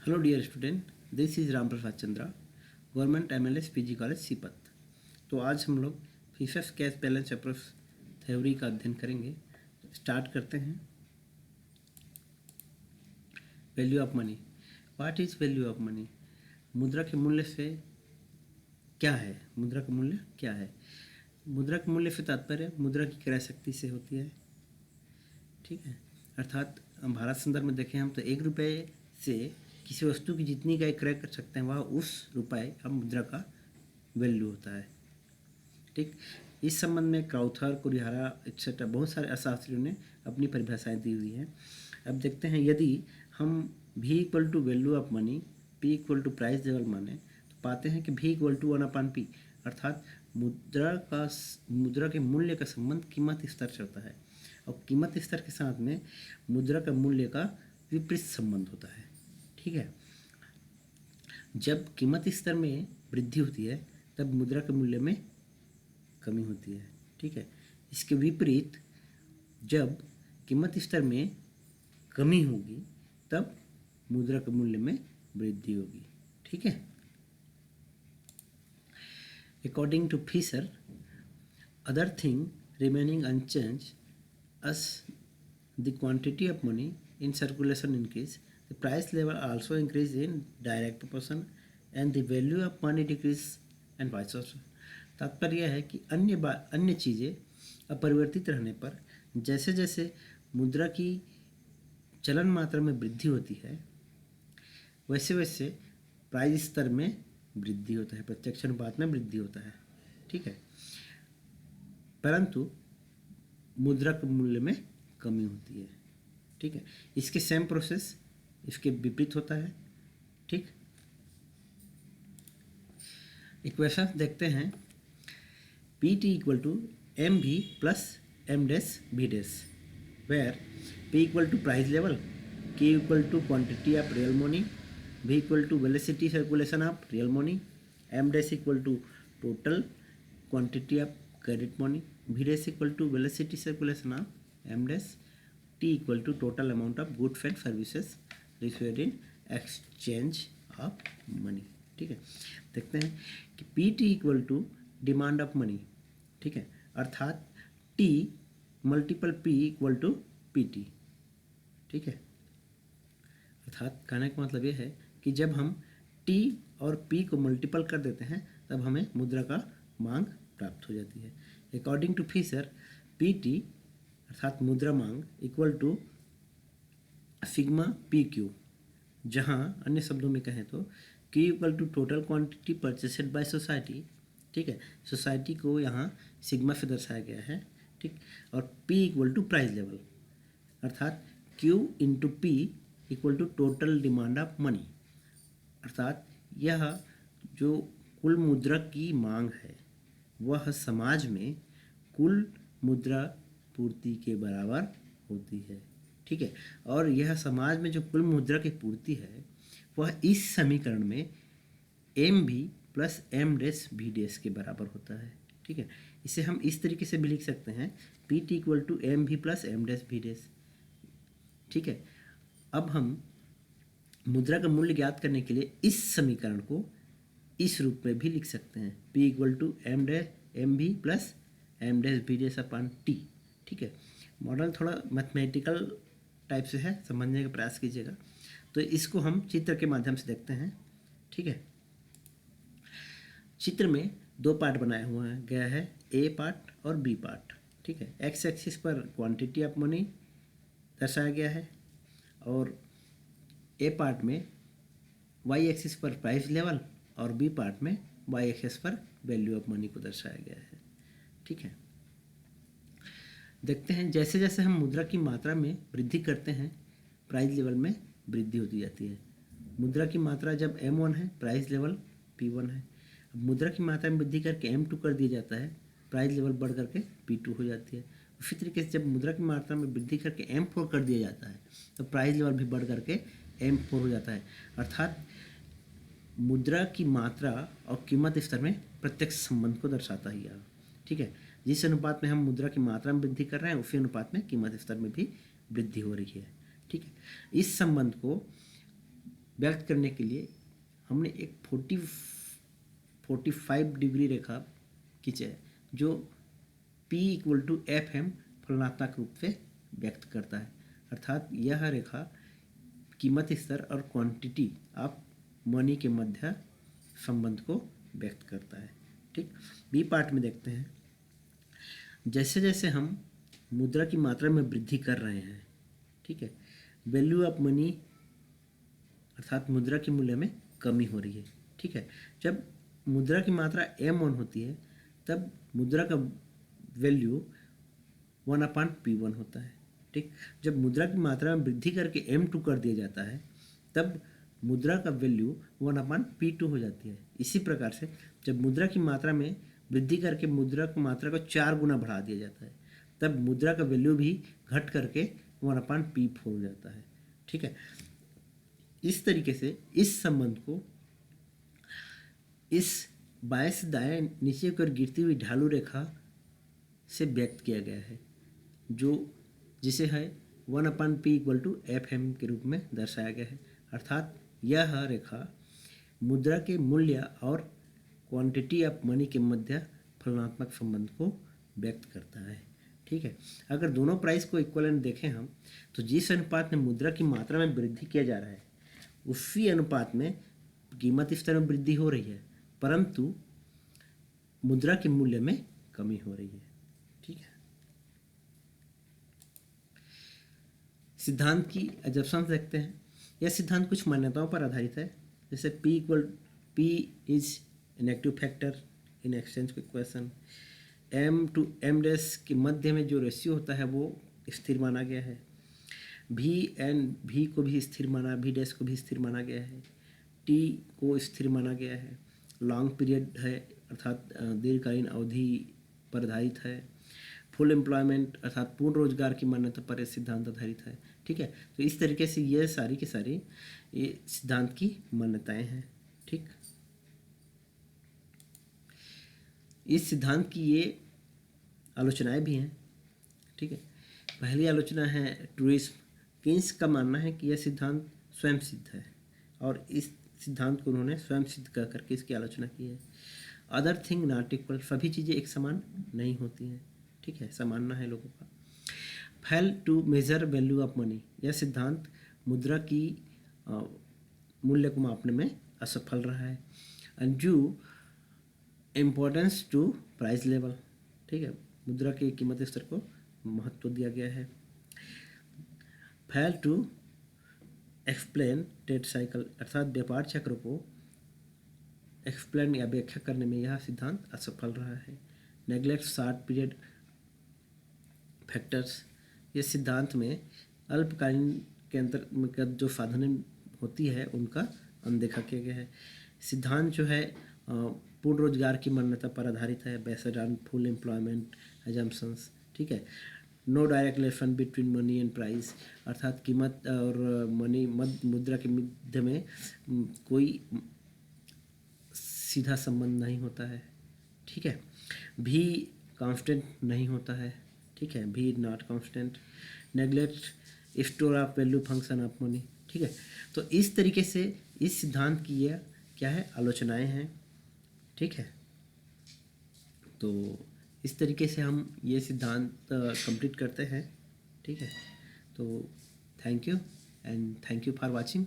Hello dear student, this is Ram Prasad Chandra, government MLS PG college Sipat. तो आज हम लोग Fisher's cash balance approach theory का अध्ययन करेंगे। स्टार्ट करते हैं। Value of money. What is value of money? मुद्रा के मूल्य से क्या है? मुद्रा का मूल्य क्या है? मुद्रा के मूल्य से तात्पर्य मुद्रा की क्रय शक्ति से होती है। ठीक है, अर्थात हम भारत संदर्भ में देखें हम तो 1 रुपये से किसी वस्तु की जितनी का क्रय कर सकते हैं वह उस रुपये का मुद्रा का वैल्यू होता है। ठीक, इस संबंध में क्राउथर, कुरिहारा एक्सेट्रा बहुत सारे अर्थशास्त्रियों ने अपनी परिभाषाएं दी हुई हैं। अब देखते हैं, यदि हम V equal to value of money, P equal to price level माने तो पाते हैं कि V इक्वल टू 1/P, अर्थात मुद्रा के मूल्य का संबंध कीमत स्तर से होता है और कीमत स्तर के साथ में मुद्रा का मूल्य का विपरीत संबंध होता है। ठीक है, जब कीमत स्तर में वृद्धि होती है तब मुद्रा के मूल्य में कमी होती है। ठीक है, इसके विपरीत जब कीमत स्तर में कमी होगी तब मुद्रा के मूल्य में वृद्धि होगी। ठीक है, according to Fisher, other thing remaining unchanged as the quantity of money in circulation increase, the price level also increase in direct proportion and the value of money decrease and vice versa। तात्पर्य यह है कि अन्य चीज़ें अपरिवर्तित रहने पर जैसे जैसे मुद्रा की चलन मात्रा में वृद्धि होती है वैसे वैसे प्राइस स्तर में वृद्धि होता है, प्रत्यक्ष अनुपात में वृद्धि होता है। ठीक है, परंतु मुद्रा के मूल्य में कमी होती है। ठीक है, इसके सेम प्रोसेस इसके विपरीत होता है। ठीक, इक्वेशन देखते हैं। PT equal to MV plus M dash V dash, where P equal to price level, Q equal to quantity of real money, V equal to velocity circulation of real money, M dash equal to total quantity of credit money, V dash equal to velocity circulation of M dash, T equal to total amount of goods and services received in exchange of money. ठीक है, देखते हैं कि PT equal to demand of money. ठीक है, अर्थात T multiple P equal to PT। ठीक है, अर्थात कहने का मतलब ये है कि जब हम T और P को मल्टीपल कर देते हैं तब हमें मुद्रा का मांग प्राप्त हो जाती है। अकॉर्डिंग टू फिशर, PT अर्थात मुद्रा मांग इक्वल टू सिग्मा PQ, जहाँ अन्य शब्दों में कहें तो Q equal to total quantity purchased by society. ठीक है, सोसाइटी को यहाँ सिग्मा से दर्शाया गया है। ठीक, और P equal to price level, अर्थात Q into P equal to total demand of money, अर्थात यह जो कुल मुद्रा की मांग है वह समाज में कुल मुद्रा पूर्ति के बराबर होती है। ठीक है, और यह समाज में जो कुल मुद्रा की पूर्ति है वह इस समीकरण में MV plus M dash V dash के बराबर होता है। ठीक है, इसे हम इस तरीके से भी लिख सकते हैं, PT equal to MV plus M dash V dash. ठीक है, अब हम मुद्रा का मूल्य ज्ञात करने के लिए इस समीकरण को इस रूप में भी लिख सकते हैं, P equal to MV plus M dash V dash upon T। ठीक है, मॉडल थोड़ा मैथमेटिकल टाइप से है, समझने का प्रयास कीजिएगा। तो इसको हम चित्र के माध्यम से देखते हैं। ठीक है, चित्र में 2 पार्ट बनाया हुआ है गया है, A पार्ट और B पार्ट। ठीक है, एक्स एक्सिस पर क्वांटिटी ऑफ मनी दर्शाया गया है और A पार्ट में Y एक्सिस पर प्राइस लेवल और B पार्ट में Y एक्सिस पर वैल्यू ऑफ मनी को दर्शाया गया है। ठीक है, देखते हैं जैसे जैसे हम मुद्रा की मात्रा में वृद्धि करते हैं प्राइस लेवल में वृद्धि होती जाती है। मुद्रा की मात्रा जब M1 है, प्राइस लेवल P1 है। अब मुद्रा की मात्रा में वृद्धि करके M2 कर दिया जाता है, प्राइस लेवल बढ़ करके P2 हो जाती है। उसी तरीके से जब मुद्रा की मात्रा में वृद्धि करके M4 कर दिया जाता है तो प्राइस लेवल भी बढ़ करके M4 हो जाता है। अर्थात मुद्रा की मात्रा और कीमत स्तर में प्रत्यक्ष संबंध को दर्शाता है यह। ठीक है, जिस अनुपात में हम मुद्रा की मात्रा में वृद्धि कर रहे हैं उसी अनुपात में कीमत स्तर में भी वृद्धि हो रही है। ठीक है, इस संबंध को व्यक्त करने के लिए हमने एक 45 डिग्री रेखा खींचे है जो P equal to f m फलनात्मक रूप से व्यक्त करता है। अर्थात यह रेखा कीमत स्तर और क्वांटिटी ऑफ मनी के मध्य संबंध को व्यक्त करता है। ठीक, बी पार्ट में देखते हैं। जैसे जैसे हम मुद्रा की मात्रा में वृद्धि कर रहे हैं, ठीक है, वैल्यू ऑफ मनी अर्थात मुद्रा के मूल्य में कमी हो रही है। ठीक है, जब मुद्रा की मात्रा m1 होती है तब मुद्रा का वैल्यू 1/p1 होता है। ठीक, जब मुद्रा की मात्रा में वृद्धि करके m2 कर दिया जाता है तब मुद्रा का वैल्यू 1/p2 हो जाती है। इसी प्रकार से जब मुद्रा की मात्रा में वृद्धि करके मुद्रा की मात्रा को 4 गुना बढ़ा दिया जाता है तब मुद्रा का वैल्यू भी घट करके 1/p4 हो जाता है। ठीक है, इस तरीके से इस संबंध को इस बाएं से दाएं नीचे की ओर गिरती हुई ढालू रेखा से व्यक्त किया गया है, जो जिसे है 1/p equal to f M के रूप में दर्शाया गया है। अर्थात यह रेखा मुद्रा के मूल्य और क्वांटिटी ऑफ मनी के मध्य फलनात्मक संबंध को व्यक्त करता है। ठीक है, अगर दोनों प्राइस को इक्वलेंट देखें हम तो जिस अनुपात में मुद्रा की मात्रा में वृद्धि किया जा रहा है उसी अनुपात में कीमत स्तर में वृद्धि हो रही है, परंतु मुद्रा के मूल्य में कमी हो रही है। ठीक है, सिद्धांत की एजम्पशंस देखते हैं। यह सिद्धांत कुछ मान्यताओं पर आधारित है, जैसे P is negative factor in exchange equation, m to m dash के मध्य में जो रेशियो होता है वो स्थिर माना गया है, v को भी स्थिर माना, v डैश को भी स्थिर माना गया है, t को स्थिर माना गया है, लॉन्ग पीरियड है अर्थात दीर्घकालीन अवधि पर आधारित है, फुल एम्प्लॉयमेंट अर्थात पूर्ण रोजगार की मान्यता पर यह सिद्धांत आधारित है। ठीक है, तो इस तरीके से ये सारी की सारी ये सिद्धांत की मान्यताएं हैं। ठीक, इस सिद्धांत की ये आलोचनाएं भी हैं। ठीक है, पहली आलोचना है टूरिज्म। केन्स का मानना है कि यह सिद्धांत स्वयं सिद्ध है और इस सिद्धांत को उन्होंने स्वयं सिद्ध कर करके इसकी आलोचना की है। अदर थिंग नॉट इक्वल, सभी चीज़ें एक समान नहीं होती हैं। ठीक है, ऐसा मानना है लोगों का। Fail to measure value of money, यह सिद्धांत मुद्रा की मूल्य को मापने में असफल रहा है। And due importance to price level, ठीक है, मुद्रा की कीमत स्तर को महत्व दिया गया है। Fail to explain trade cycle, अर्थात व्यापार चक्र को एक्सप्लेन या व्याख्या करने में यह सिद्धांत असफल रहा है। नेग्लेक्ट शॉर्ट पीरियड फैक्टर्स, ये सिद्धांत में अल्पकालीन के अंतर्गत जो साधनें होती है उनका अनदेखा किया गया है। सिद्धांत जो है पूर्ण रोजगार की मान्यता पर आधारित है, based on full employment assumptions. ठीक है, no direct relation between money and price, अर्थात कीमत और मनी मुद्रा के मध्य में कोई सीधा संबंध नहीं होता है। ठीक है, भी कांस्टेंट नहीं होता है। ठीक है, भी not constant. Neglect store of value function of money. ठीक है, तो इस तरीके से इस सिद्धांत की यह क्या है आलोचनाएं हैं। ठीक है, तो इस तरीके से हम ये सिद्धांत कंप्लीट करते हैं। ठीक है, तो thank you and thank you for watching.